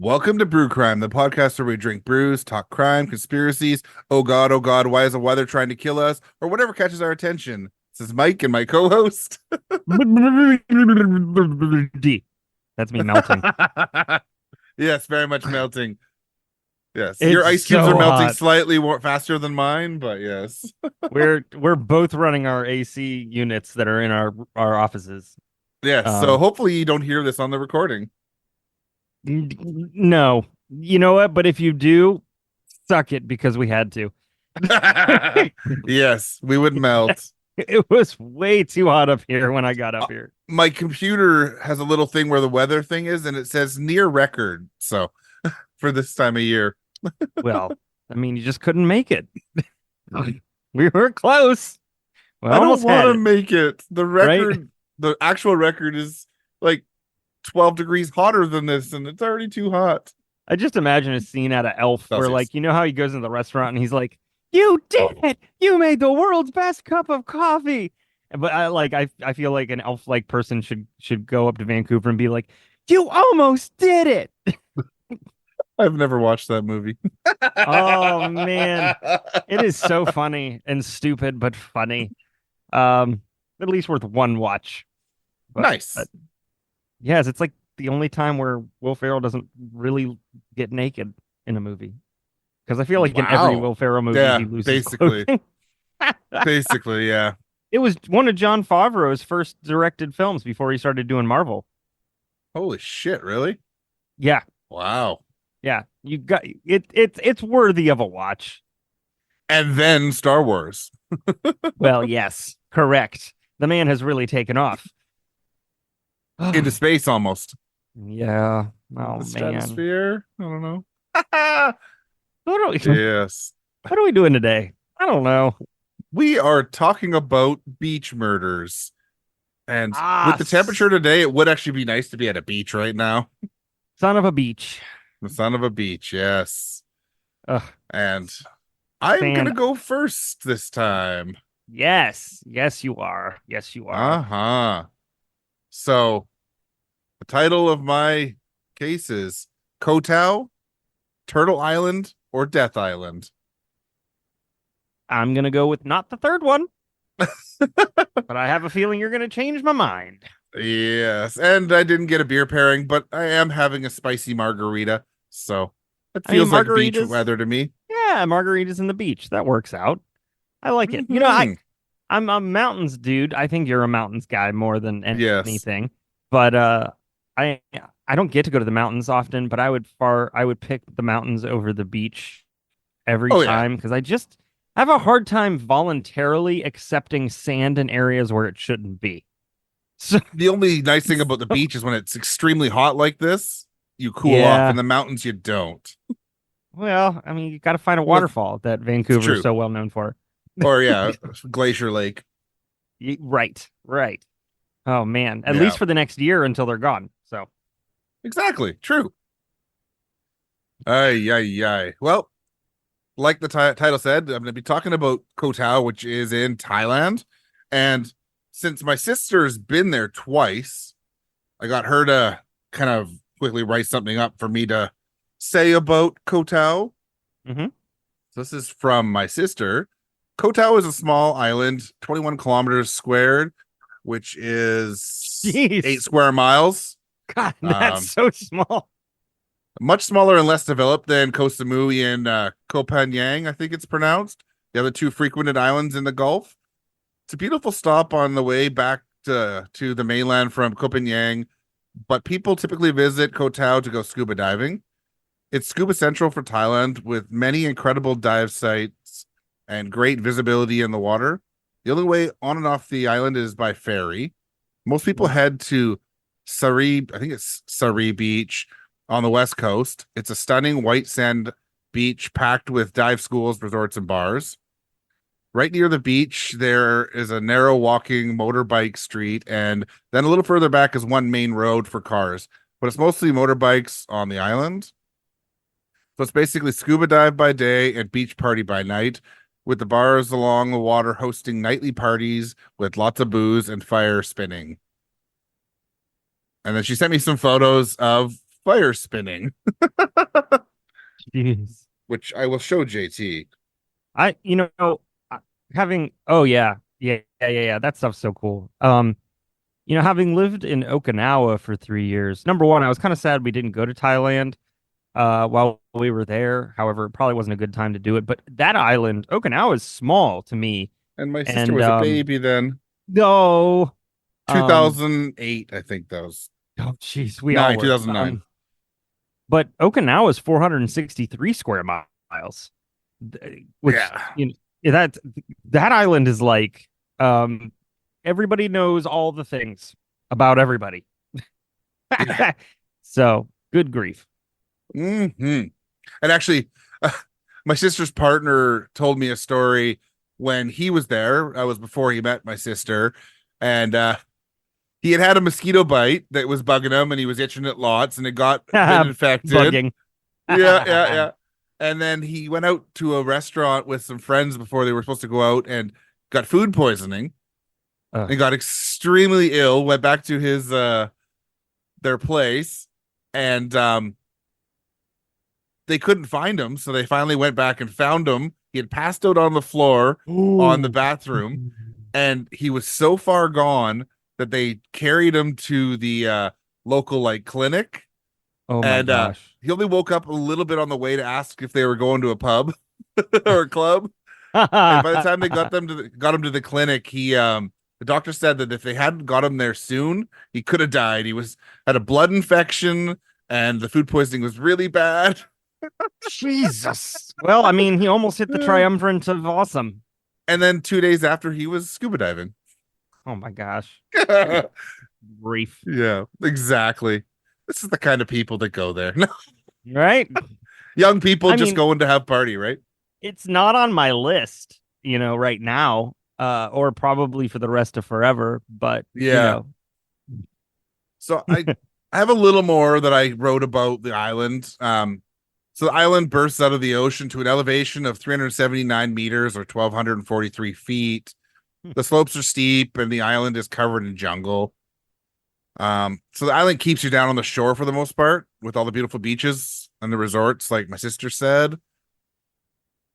Welcome to Brew Crime, the podcast where we drink brews, talk crime, conspiracies. Oh God, why is the weather trying to kill us? Or whatever catches our attention. This is Mike and my co-host. That's me melting. Yes, very much melting. Yes, your It's ice cubes are so melting hot. slightly more faster than mine, but yes. We're both running our AC units that are in our offices. Yes, so Um, hopefully you don't hear this on the recording. no, you know what? But if you do, suck it because we had to. Yes, we would melt. It was way too hot up here when I got up here. My computer has a little thing where the weather thing is, and it says near record. So for this time of year. Well, I mean, you just couldn't make it. We were close. We I don't almost want had to it, make it. The right? record, the actual record is like 12 degrees hotter than this, and it's already too hot. I just imagine a scene out of Elf where, Celsius. like, you know how he goes into the restaurant and he's like, "You did it! You made the world's best cup of coffee." But I feel like an elf-like person should go up to Vancouver and be like, "You almost did it!" I've never watched that movie. Oh man, it is so funny and stupid, but funny. At least worth one watch. Nice. But yes, it's like the only time where Will Ferrell doesn't really get naked in a movie. Because I feel like in every Wow. Will Ferrell movie, Yeah, he loses basically. clothing. Basically, yeah. It was one of Jon Favreau's first directed films before he started doing Marvel. Holy shit, really? Yeah, Wow. yeah. You got it. It's worthy of a watch. And then Star Wars. Well, yes, correct. The man has really taken off. Into space almost. Yeah. The Oh man. stratosphere? I don't know. What are we, Yes. what are we doing today? I don't know. We are talking about beach murders. And Ah, with the temperature today, it would actually be nice to be at a beach right now. son of a beach. The son of a beach, yes. Ugh. And I'm going to Sand. go first this time. Yes. Yes, you are. Yes, you are. Uh-huh. So, the title of my case is Koh Tao, Turtle Island, or Death Island. I'm gonna go with not the third one, but I have a feeling you're gonna change my mind. Yes, and I didn't get a beer pairing, but I am having a spicy margarita, so it I mean, feels like beach margaritas. weather to me. Yeah, margaritas in the beach. That works out. I like it. You know, Mhm. I'm a mountains dude. I think you're a mountains guy more than Yes. anything. But I I don't get to go to the mountains often, but I would pick the mountains over the beach every Oh yeah. time because I have a hard time voluntarily accepting sand in areas where it shouldn't be. So The only nice thing about the beach is when it's extremely hot like this, you cool off. yeah. In the mountains, you don't. Well, I mean, you got to find a Well, waterfall that it's Vancouver is true. so well known for. Or yeah, Glacier Lake. Right, right. Oh man, at Yeah, least for the next year until they're gone. So exactly. True. Ay, ay, ay. Well, like the title said, I'm going to be talking about Koh Tao, which is in Thailand. And since my sister's been there twice, I got her to kind of quickly write something up for me to say about Koh Tao. Mhm. So this is from my sister. Koh Tao is a small island, 21 kilometers squared, which is Jeez. 8 square miles. God, that's so small. Much smaller and less developed than Koh Samui and Koh Phangan, I think it's pronounced. The other two frequented islands in the Gulf. It's a beautiful stop on the way back to the mainland from Koh Phangan, but people typically visit Koh Tao to go scuba diving. It's scuba central for Thailand with many incredible dive sites and great visibility in the water. The only way on and off the island is by ferry. Most people head to Sari, I think it's Sari Beach on the west coast. It's a stunning white sand beach packed with dive schools, resorts, and bars. Right near the beach, there is a narrow walking motorbike street, and then a little further back is one main road for cars, but it's mostly motorbikes on the island. So it's basically scuba dive by day and beach party by night, with the bars along the water hosting nightly parties with lots of booze and fire spinning. And then she sent me some photos of fire spinning, Jeez. which I will show JT. You know, having, yeah. That stuff's so cool. Having lived in Okinawa for 3 years, number one, I was kind of sad we didn't go to Thailand while we were there. However, it probably wasn't a good time to do it. But that island, Okinawa, is small to me. And my sister And was a baby then. no, um, 2008, I think that was. oh jeez, we all Nine, were. 2009. But Okinawa is 463 square miles, which Yeah. that island is like everybody knows all the things about everybody. Yeah. So good grief. And actually, my sister's partner told me a story when he was there. I was before he met my sister, and he had a mosquito bite that was bugging him, and he was itching it lots, and it got been infected. Bugging. Yeah. And then he went out to a restaurant with some friends before they were supposed to go out and got food poisoning and got extremely ill. Went back to his their place, and they couldn't find him, so they finally went back and found him. He had passed out on the floor on the bathroom, and he was so far gone that they carried him to the local like clinic. Oh my gosh. He only woke up a little bit on the way to ask if they were going to a pub or a club. And by the time they got him to the clinic, the doctor said that if they hadn't got him there soon, he could have died. He had a blood infection, and the food poisoning was really bad. Jesus. Well, I mean, he almost hit the triumvirate of awesome. And then 2 days after, he was scuba diving. Oh my gosh. Grief. Yeah, exactly. This is the kind of people that go there. Right? Young people just going to have party, right? It's not on my list, right now, or probably for the rest of forever, but yeah. So I have a little more that I wrote about the island. So the island bursts out of the ocean to an elevation of 379 meters or 1,243 feet. The slopes are steep and the island is covered in jungle. So the island keeps you down on the shore for the most part, with all the beautiful beaches and the resorts, like my sister said.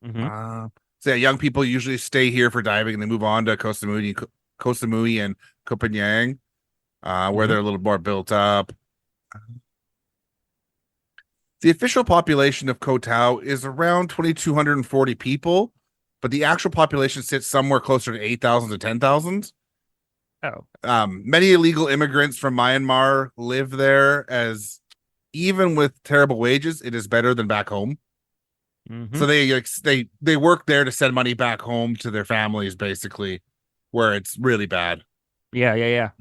Mm-hmm. So yeah, young people usually stay here for diving and they move on to Koh Samui and Koh Phangan, where they're a little more built up. The official population of Koh Tao is around 2,240 people, but the actual population sits somewhere closer to 8,000 to 10,000. Many illegal immigrants from Myanmar live there, as even with terrible wages, it is better than back home. So they work there to send money back home to their families, basically, where it's really bad. Yeah.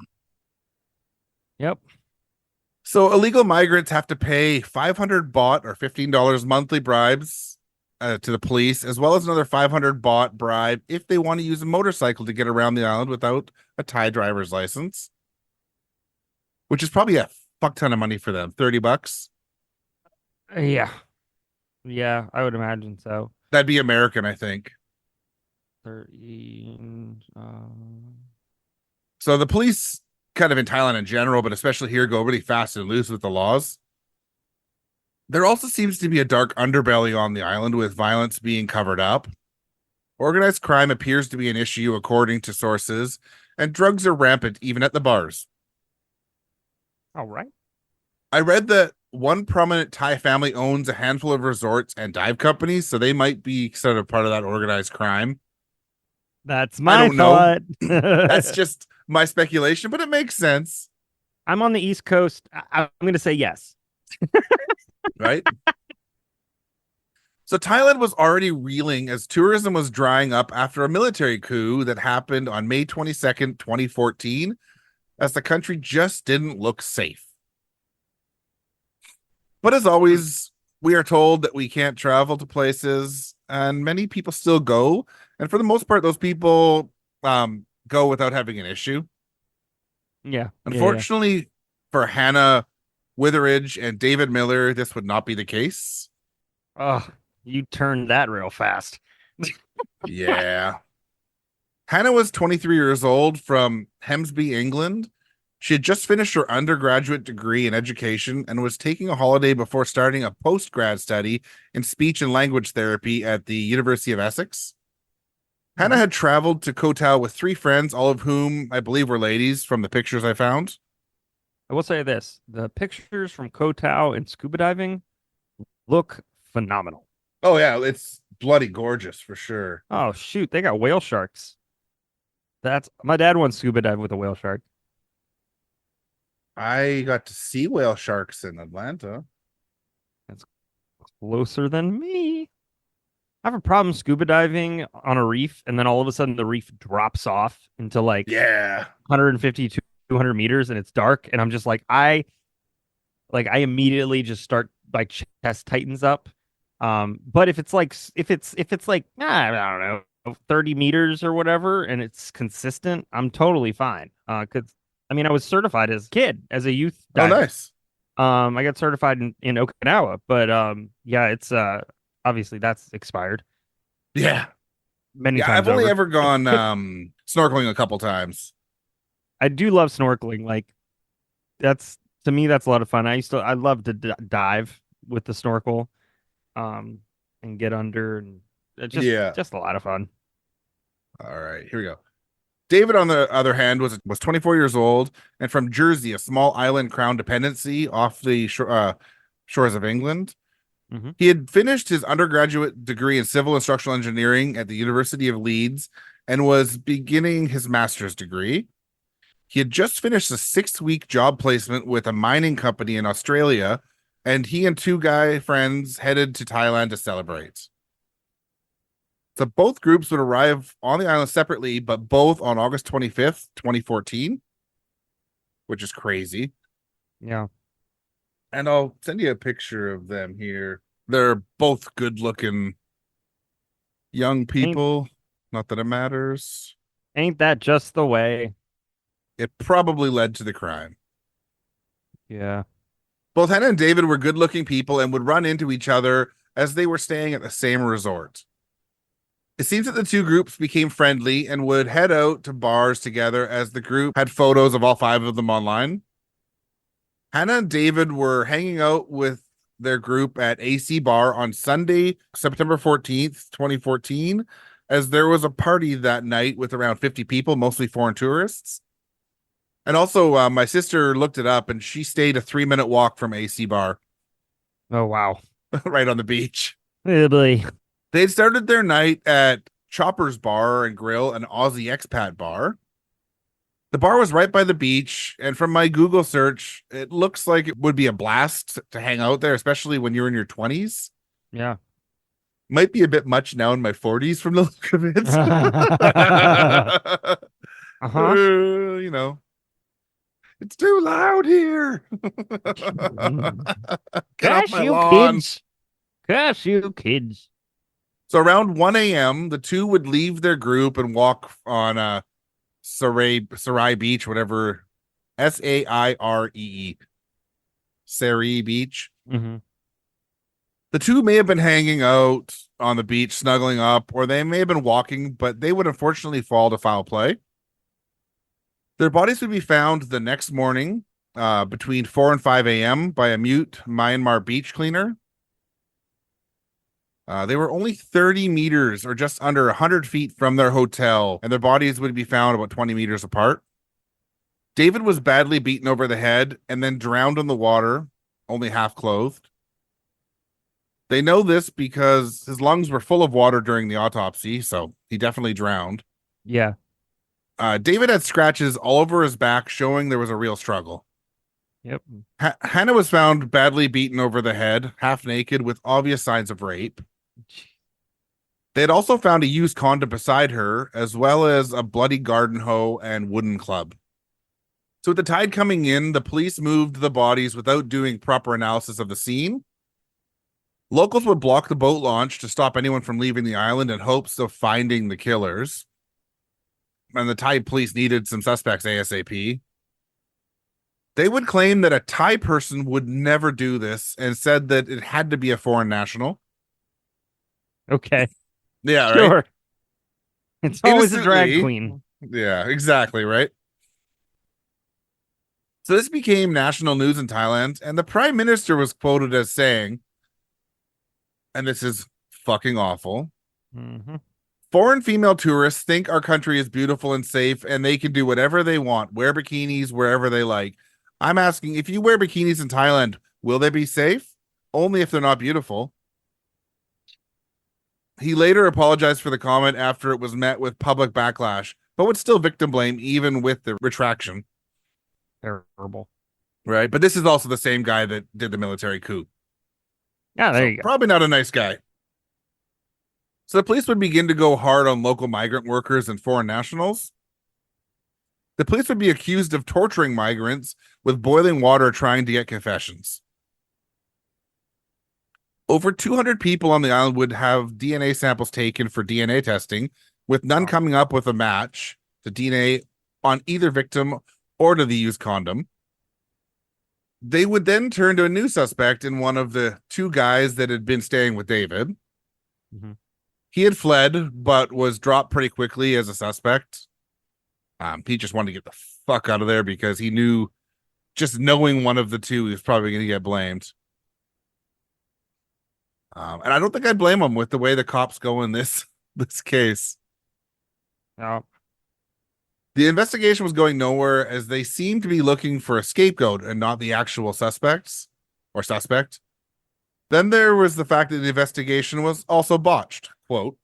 Yep. So illegal migrants have to pay 500 baht or $15 monthly bribes to the police, as well as another 500 baht bribe if they want to use a motorcycle to get around the island without a Thai driver's license, which is probably a fuck ton of money for them. $30. Yeah, I would imagine so. That'd be American, I think. 13. So the police, kind of in Thailand in general, but especially here, go really fast and loose with the laws. There also seems to be a dark underbelly on the island, with violence being covered up. Organized crime appears to be an issue, according to sources, and drugs are rampant even at the bars. All right. I read that one prominent Thai family owns a handful of resorts and dive companies, so they might be sort of part of that organized crime. That's my thought. That's just my speculation, but it makes sense. I'm on the East Coast. I'm going to say yes. Right? So Thailand was already reeling as tourism was drying up after a military coup that happened on May 22nd, 2014, as the country just didn't look safe. But as always, we are told that we can't travel to places, and many people still go. And for the most part, those people go without having an issue. Yeah. Unfortunately, for Hannah Witheridge and David Miller, this would not be the case. Oh, you turned that real fast. Yeah. Hannah was 23 years old from Hemsby, England. She had just finished her undergraduate degree in education and was taking a holiday before starting a post-grad study in speech and language therapy at the University of Essex. Hannah had traveled to Koh Tao with 3 friends, all of whom I believe were ladies from the pictures I found. I will say this: the pictures from Koh Tao and scuba diving look phenomenal. Oh, yeah, it's bloody gorgeous for sure. Oh shoot, they got whale sharks. That's my dad once scuba dived with a whale shark. I got to see whale sharks in Atlanta. That's closer than me. I have a problem scuba diving on a reef, and then all of a sudden the reef drops off into like Yeah. 150 to 200 meters, and it's dark, and I'm just I immediately just start like chest tightens up. But if it's like I don't know 30 meters or whatever, and it's consistent, I'm totally fine. Because I mean I was certified as a kid as a youth Oh, diver. nice. I got certified in Okinawa, but yeah, it's obviously that's expired Yeah. many Yeah, I've times only over. ever gone snorkeling a couple times. I do love snorkeling. Like that's to me that's a lot of fun. I love to dive with the snorkel, and get under, and it's Yeah. just a lot of fun. All right, here we go. David, on the other hand, was 24 years old and from Jersey, a small island crown dependency off the shores of England. Hmm. He had finished his undergraduate degree in civil and structural engineering at the University of Leeds and was beginning his master's degree. He had just finished a 6-week job placement with a mining company in Australia, and he and 2 guy friends headed to Thailand to celebrate. So both groups would arrive on the island separately, but both on August 25th, 2014, which is crazy. Yeah. And I'll send you a picture of them here. They're both good looking young people. Not that it matters. Ain't that just the way? It probably led to the crime. Yeah. Both Hannah and David were good looking people and would run into each other as they were staying at the same resort. It seems that the 2 groups became friendly and would head out to bars together as the group had photos of all 5 of them online. Hannah and David were hanging out with their group at AC Bar on Sunday, September 14th, 2014, as there was a party that night with around 50 people, mostly foreign tourists. And also, my sister looked it up and she stayed a 3-minute walk from AC Bar, Oh wow. right on the beach. Oh, boy. They'd started their night at Chopper's Bar and Grill, an Aussie expat bar. The bar was right by the beach, and from my Google search, it looks like it would be a blast to hang out there, especially when you're in your 20s. Yeah. Might be a bit much now in my 40s from the look of it. Uh-huh. You know, it's too loud here. Get off Gosh, my you lawn. kids. Gosh, you kids. So around 1 a.m., the 2 would leave their group and walk on Sarai Beach, whatever, Sairee, Sarai Beach. Mm-hmm. The 2 may have been hanging out on the beach, snuggling up, or they may have been walking, but they would unfortunately fall to foul play. Their bodies would be found the next morning between 4 and 5 a.m. by a mute Myanmar beach cleaner. They were only 30 meters or just under 100 feet from their hotel, and their bodies would be found about 20 meters apart. David was badly beaten over the head and then drowned in the water, only half clothed. They know this because his lungs were full of water during the autopsy, so he definitely drowned. Yeah. David had scratches all over his back, showing there was a real struggle. Yep. Hannah was found badly beaten over the head, half naked, with obvious signs of rape. They had also found a used condom beside her, as well as a bloody garden hoe and wooden club. So with the tide coming in, the police moved the bodies without doing proper analysis of the scene. Locals would block the boat launch to stop anyone from leaving the island in hopes of finding the killers. And the Thai police needed some suspects ASAP. They would claim that a Thai person would never do this and said that it had to be a foreign national. Okay. Yeah, right. Sure. It's always a drag Innocently. queen. Yeah, exactly, right. So this became national news in Thailand, and the prime minister was quoted as saying, and this is fucking awful, Mm-hmm. foreign female tourists think our country is beautiful and safe, and they can do whatever they want, wear bikinis wherever they like. I'm asking, if you wear bikinis in Thailand, will they be safe? Only if they're not beautiful. He later apologized for the comment after it was met with public backlash, but would still victim blame even with the retraction. Terrible. Right. But this is also the same guy that did the military coup. Yeah, there So you go. probably not a nice guy. So the police would begin to go hard on local migrant workers and foreign nationals. The police would be accused of torturing migrants with boiling water trying to get confessions. Over 200 people on the island would have DNA samples taken for DNA testing, with none coming up with a match to DNA on either victim or to the used condom. They would then turn to a new suspect in one of the two guys that had been staying with David. Mm-hmm. He had fled, but was dropped pretty quickly as a suspect. He just wanted to get the fuck out of there because he knew, just knowing one of the two, he was probably going to get blamed. And I don't think I blame him with the way the cops go in this case. No. The investigation was going nowhere as they seemed to be looking for a scapegoat and not the actual suspect. Then there was the fact that the investigation was also botched. Quote,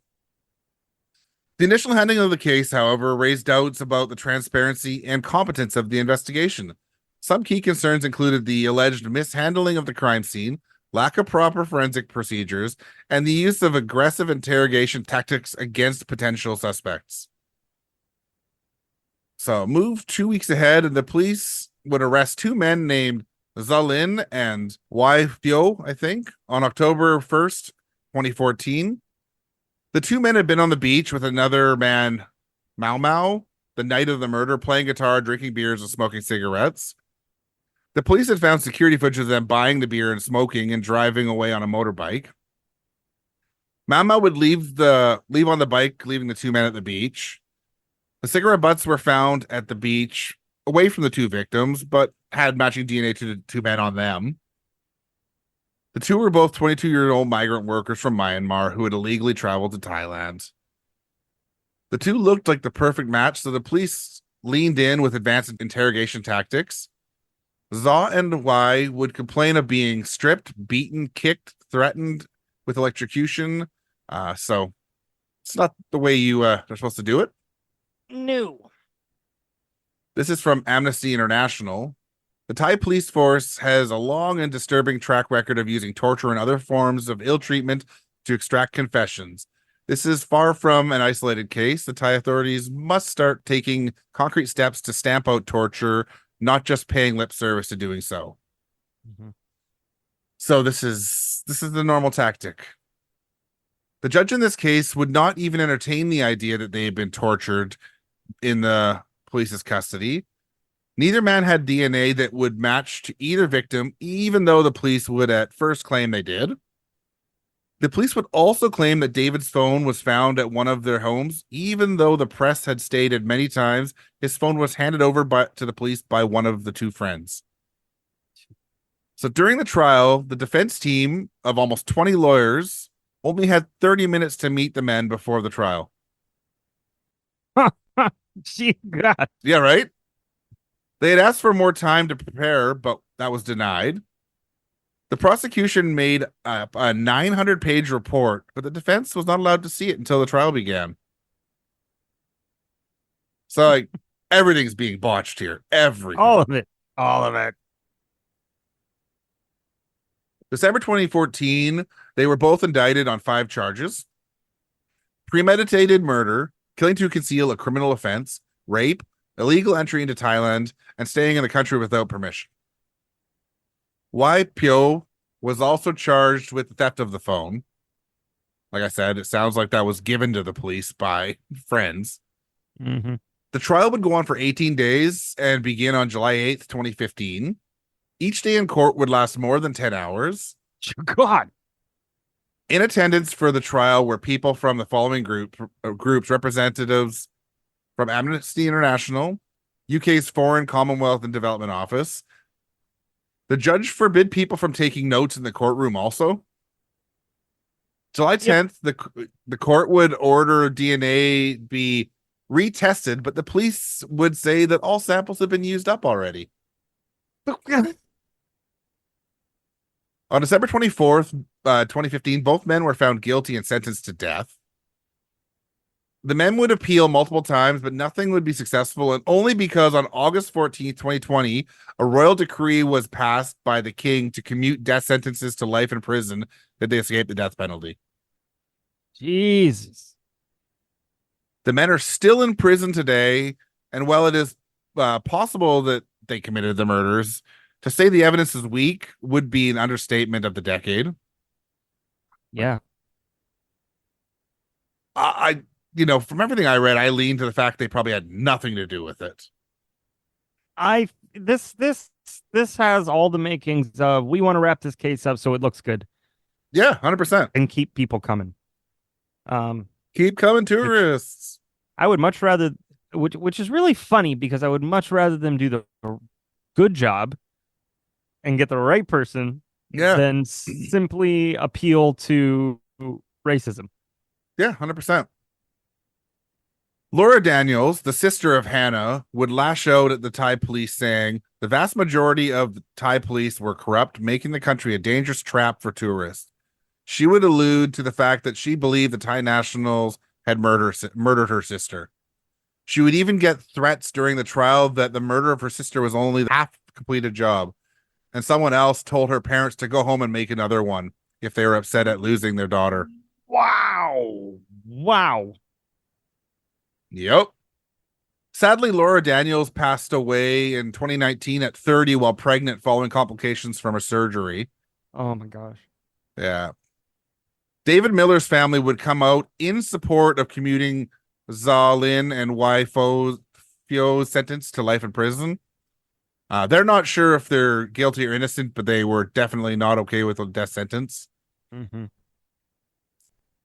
the initial handling of the case, however, raised doubts about the transparency and competence of the investigation. Some key concerns included the alleged mishandling of the crime scene, lack of proper forensic procedures, and the use of aggressive interrogation tactics against potential suspects. So move 2 weeks ahead, and the police would arrest two men named Zalin and Wai Phyo, I think, on October 1st, 2014. The two men had been on the beach with another man, Mau Mau, the night of the murder, playing guitar, drinking beers, and smoking cigarettes. The police had found security footage of them buying the beer and smoking and driving away on a motorbike. Mau Mau would leave on the bike, leaving the two men at the beach. The cigarette butts were found at the beach, away from the two victims, but had matching DNA to the two men on them. The two were both 22-year-old migrant workers from Myanmar who had illegally traveled to Thailand. The two looked like the perfect match, so the police leaned in with advanced interrogation tactics. Za and Wai would complain of being stripped, beaten, kicked, threatened with electrocution. So it's not the way you are supposed to do it. No. This is from Amnesty International. The Thai police force has a long and disturbing track record of using torture and other forms of ill treatment to extract confessions. This is far from an isolated case. The Thai authorities must start taking concrete steps to stamp out torture, not just paying lip service to doing so. Mm-hmm. So this is the normal tactic. The judge in this case would not even entertain the idea that they had been tortured in the police's custody. Neither man had DNA that would match to either victim, even though the police would at first claim they did. The police would also claim that David's phone was found at one of their homes, even though the press had stated many times his phone was handed over to the police by one of the two friends. So during the trial, the defense team of almost 20 lawyers only had 30 minutes to meet the men before the trial. Gee, God. Yeah, right? They had asked for more time to prepare, but that was denied. The prosecution made a 900-page report, but the defense was not allowed to see it until the trial began. So, like, everything's being botched here. Everything. All of it. All of it. December 2014, they were both indicted on 5 charges: premeditated murder, killing to conceal a criminal offense, rape, illegal entry into Thailand, and staying in the country without permission. Wai Phyo was also charged with the theft of the phone. Like I said, it sounds like that was given to the police by friends. Mm-hmm. The trial would go on for 18 days and begin on July 8th, 2015. Each day in court would last more than 10 hours. God. In attendance for the trial were people from the following groups: representatives from Amnesty International, UK's Foreign, Commonwealth, and Development Office. The judge forbid people from taking notes in the courtroom also. July Yep. 10th, the court would order DNA be retested, but the police would say that all samples have been used up already. On December 24th, 2015, both men were found guilty and sentenced to death. The men would appeal multiple times, but nothing would be successful, and only because on August 14th, 2020, a royal decree was passed by the king to commute death sentences to life in prison did they escape the death penalty. Jesus. The men are still in prison today, and while it is possible that they committed the murders, to say the evidence is weak would be an understatement of the decade. Yeah. I you know, from everything I read, I lean to the fact they probably had nothing to do with it. This has all the makings of we want to wrap this case up so it looks good Yeah, 100%. and keep people coming. Keep coming, tourists. I would much rather, which is really funny because I would much rather them do the good job and get the right person than simply appeal to racism. Yeah, 100%. Laura Daniels, the sister of Hannah, would lash out at the Thai police, saying the vast majority of the Thai police were corrupt, making the country a dangerous trap for tourists. She would allude to the fact that she believed the Thai nationals had murdered her sister. She would even get threats during the trial that the murder of her sister was only the half completed job, and someone else told her parents to go home and make another one if they were upset at losing their daughter. Wow. Yep. Sadly, Laura Daniels passed away in 2019 at 30 while pregnant following complications from a surgery. Oh my gosh. Yeah. David Miller's family would come out in support of commuting Za Lin and Wai Fio's sentence to life in prison. They're not sure if they're guilty or innocent, but they were definitely not okay with the death sentence. Mm-hmm.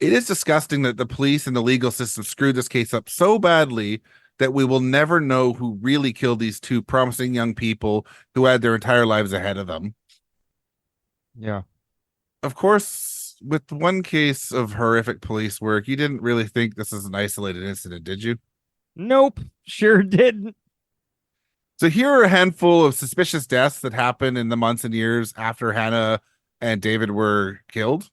It is disgusting that the police and the legal system screwed this case up so badly that we will never know who really killed these two promising young people who had their entire lives ahead of them. Yeah. Of course, with one case of horrific police work, you didn't really think this is an isolated incident, did you? Nope. Sure didn't. So here are a handful of suspicious deaths that happened in the months and years after Hannah and David were killed.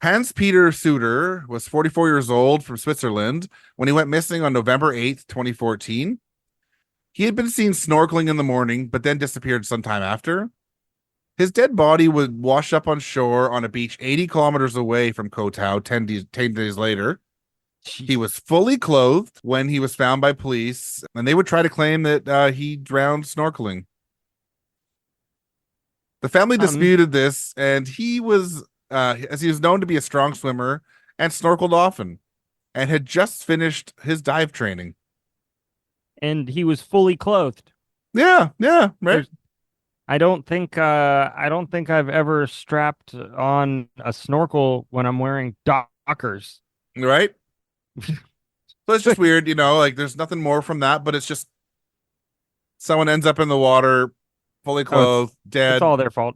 Hans-Peter Suter was 44 years old from Switzerland when he went missing on November 8th, 2014. He had been seen snorkeling in the morning, but then disappeared sometime after. His dead body would wash up on shore on a beach 80 kilometers away from Koh Tao 10 days later. He was fully clothed when he was found by police, and they would try to claim that he drowned snorkeling. The family disputed this, and he was... as he was known to be a strong swimmer and snorkeled often and had just finished his dive training. And he was fully clothed. Yeah, right. I don't think I've ever strapped on a snorkel when I'm wearing Dockers. Right? So it's just weird, like there's nothing more from that, but it's just someone ends up in the water, fully clothed, dead. It's all their fault.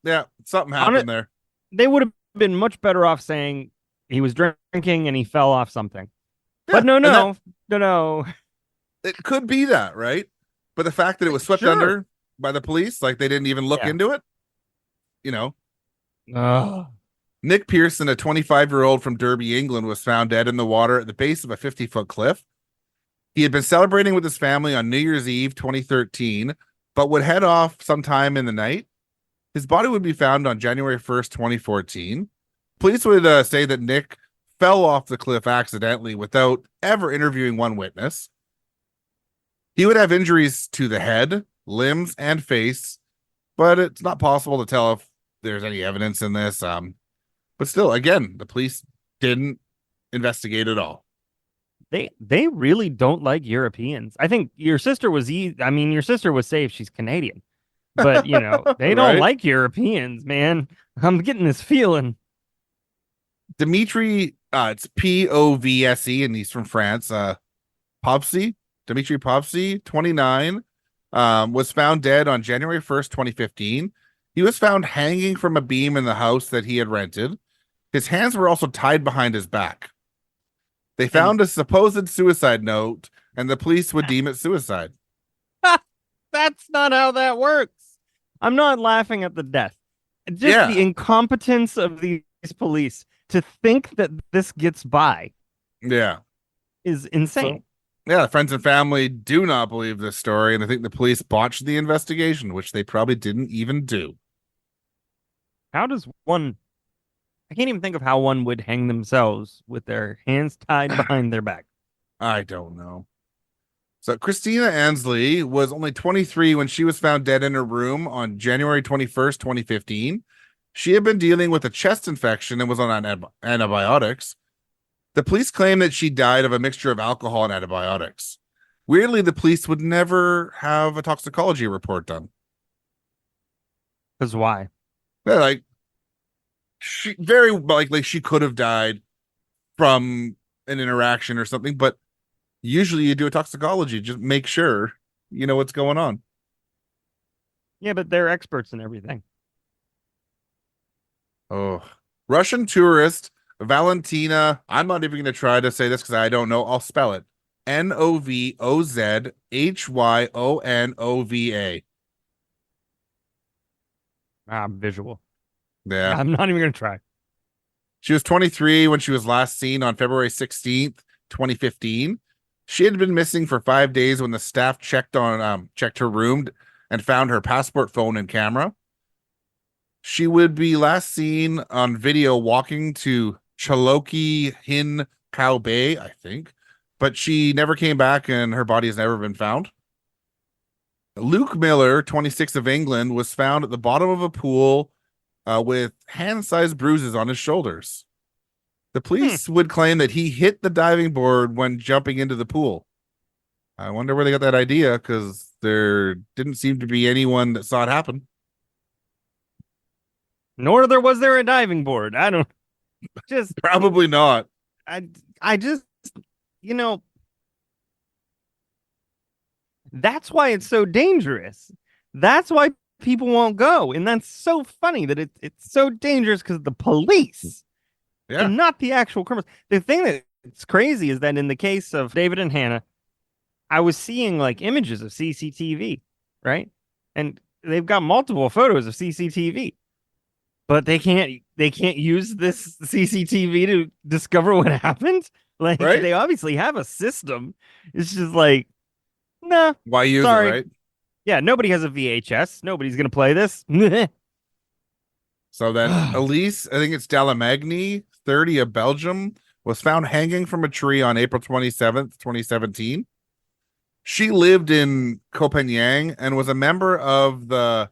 Yeah, something happened there. They would have been much better off saying he was drinking and he fell off something. Yeah, but no. It could be that, right? But the fact that it was swept under by the police, like they didn't even look into it, Nick Pearson, a 25-year-old from Derby, England, was found dead in the water at the base of a 50-foot cliff. He had been celebrating with his family on New Year's Eve 2013, but would head off sometime in the night. His body would be found on January 1st, 2014. Police would say that Nick fell off the cliff accidentally without ever interviewing one witness. He would have injuries to the head, limbs, and face, but it's not possible to tell if there's any evidence in this. But still, again, the police didn't investigate at all. They really don't like Europeans. I think your sister was your sister was safe. She's Canadian. But, they don't like Europeans, man. I'm getting this feeling. Dimitri, it's Povse, and he's from France. Popsy Dmitry Povsy, 29, was found dead on January 1st, 2015. He was found hanging from a beam in the house that he had rented. His hands were also tied behind his back. They And found a supposed suicide note, and the police would deem it suicide. that's not how that works. I'm not laughing at the death. Just the Yeah, incompetence of these police to think that this gets by yeah. is So, insane. yeah, friends and family do not believe this story, and I think the police botched the investigation, which they probably didn't even do. How does one? I can't even think of how one would hang themselves with their hands tied behind their back. I don't know. So Christina Ansley was only 23 when she was found dead in her room on January 21st, 2015. She had been dealing with a chest infection and was on antibiotics. The police claim that she died of a mixture of alcohol and antibiotics. Weirdly, the police would never have a toxicology report done. Because why? They're like, she very likely she could have died from an interaction or something, but usually you do a toxicology, just make sure you know what's going on. Yeah, but they're experts in everything. Oh, Russian tourist Valentina. I'm not even going to try to say this because I don't know. I'll spell it Novozhynova. Visual. Yeah. I'm not even gonna try. She was 23 when she was last seen on February 16th, 2015. She had been missing for 5 days when the staff checked her room and found her passport, phone, and camera. She would be last seen on video walking to Chaloki Hin Khao Bay, I think, but she never came back and her body has never been found. Luke Miller, 26 of England, was found at the bottom of a pool with hand-sized bruises on his shoulders. The police would claim that he hit the diving board when jumping into the pool. I wonder where they got that idea because there didn't seem to be anyone that saw it happen. Nor was there a diving board. I don't just Probably not. I just you know that's why it's so dangerous. That's why people won't go. And that's so funny that it's so dangerous because the police Yeah. and not the actual criminals. The thing that's crazy is that in the case of David and Hannah, I was seeing like images of CCTV, right? And they've got multiple photos of CCTV, but they can't use this CCTV to discover what happened. Like Right? they obviously have a system. It's just like, nah, Why use sorry. it, right? Yeah, nobody has a VHS. Nobody's gonna play this. So then Elise, I think it's Dalamagni, 30 of Belgium, was found hanging from a tree on April 27th, 2017. She lived in Koh Phangan and was a member of the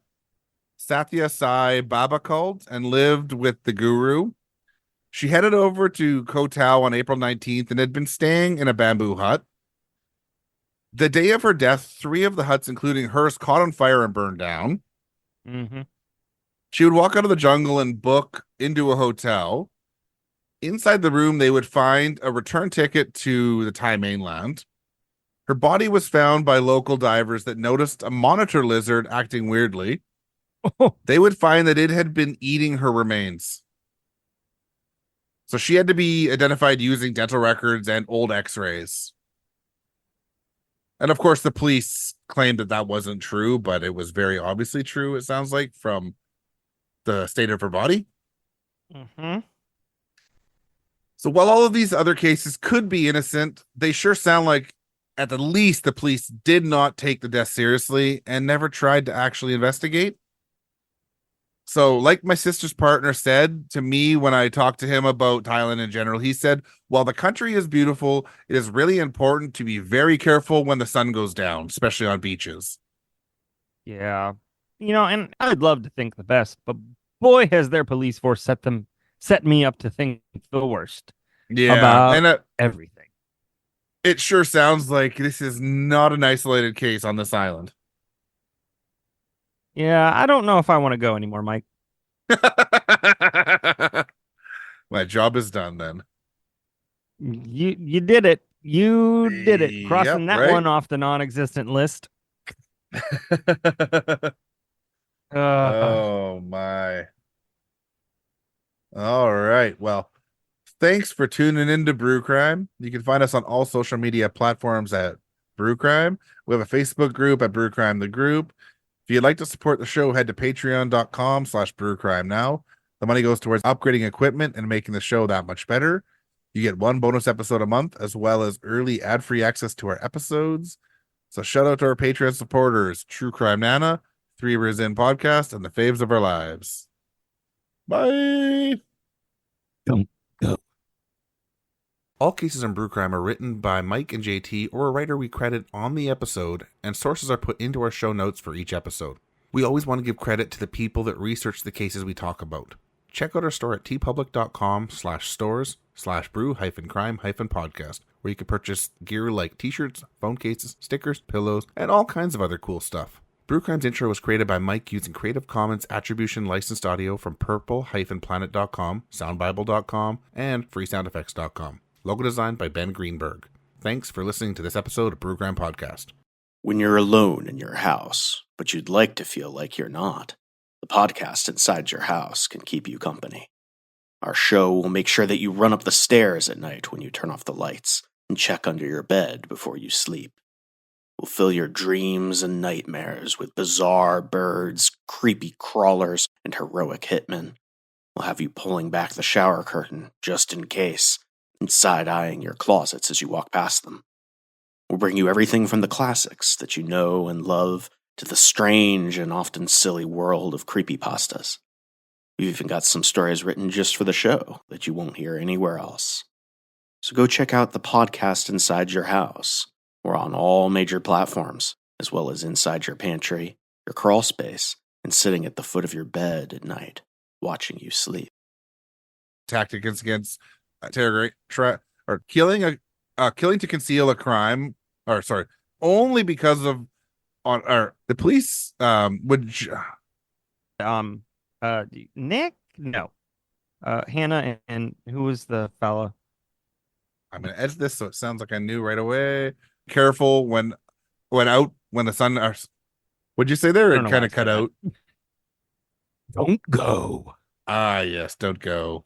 Sathya Sai Baba cult and lived with the guru. She headed over to Koh Tao on April 19th and had been staying in a bamboo hut. The day of her death, 3 of the huts, including hers, caught on fire and burned down. Mm-hmm. She would walk out of the jungle and book into a hotel. Inside the room, they would find a return ticket to the Thai mainland. Her body was found by local divers that noticed a monitor lizard acting weirdly. They would find that it had been eating her remains. So she had to be identified using dental records and old x-rays. And of course, the police claimed that that wasn't true, but it was very obviously true, it sounds like, from the state of her body. Mm-hmm. So while all of these other cases could be innocent, they sure sound like at the least the police did not take the death seriously and never tried to actually investigate. So, like my sister's partner said to me when I talked to him about Thailand in general, he said, while the country is beautiful, it is really important to be very careful when the sun goes down, especially on beaches. Yeah. And I'd love to think the best, but boy, has their police force set me up to think the worst Yeah. about And everything. it sure sounds like this is not an isolated case on this island. Yeah, I don't know if I want to go anymore, Mike. My job is done then. You did it. You did it. Yep, Crossing that right. one off the non-existent list. Uh, Oh my. All right. Well, thanks for tuning in to Brew Crime. You can find us on all social media platforms at Brew Crime. We have a Facebook group at Brew Crime the Group. If you'd like to support the show, head to patreon.com/brewcrime now. The money goes towards upgrading equipment and making the show that much better. You get one bonus episode a month, as well as early ad-free access to our episodes. So shout out to our Patreon supporters, True Crime Nana, Three Rivers In Podcast, and the Faves of Our Lives. Bye! don't go. All cases in Brew Crime are written by Mike and JT or a writer we credit on the episode, and sources are put into our show notes for each episode. We always want to give credit to the people that research the cases we talk about. Check out our store at tpublic.com/stores/brew-crime-podcast, where you can purchase gear like t-shirts, phone cases, stickers, pillows, and all kinds of other cool stuff. Brew Crime's intro was created by Mike using Creative Commons Attribution licensed audio from purple-planet.com, soundbible.com, and freesoundeffects.com. Logo designed by Ben Greenberg. Thanks for listening to this episode of Brew Crime Podcast. When you're alone in your house, but you'd like to feel like you're not, the podcast inside your house can keep you company. Our show will make sure that you run up the stairs at night when you turn off the lights and check under your bed before you sleep. We'll fill your dreams and nightmares with bizarre birds, creepy crawlers, and heroic hitmen. We'll have you pulling back the shower curtain just in case, and side-eyeing your closets as you walk past them. We'll bring you everything from the classics that you know and love to the strange and often silly world of creepypastas. We've even got some stories written just for the show that you won't hear anywhere else. So go check out the podcast inside your house. We're on all major platforms, as well as inside your pantry, your crawl space, and sitting at the foot of your bed at night, watching you sleep. Tactics against interrogate or killing to conceal a crime, or sorry, only because of the police Nick? No. Hannah and who was the fella? I'm gonna edit this so it sounds like I knew right away. Careful when the sun what'd you say there? It kind of cut out. Don't go. Ah, yes, don't go.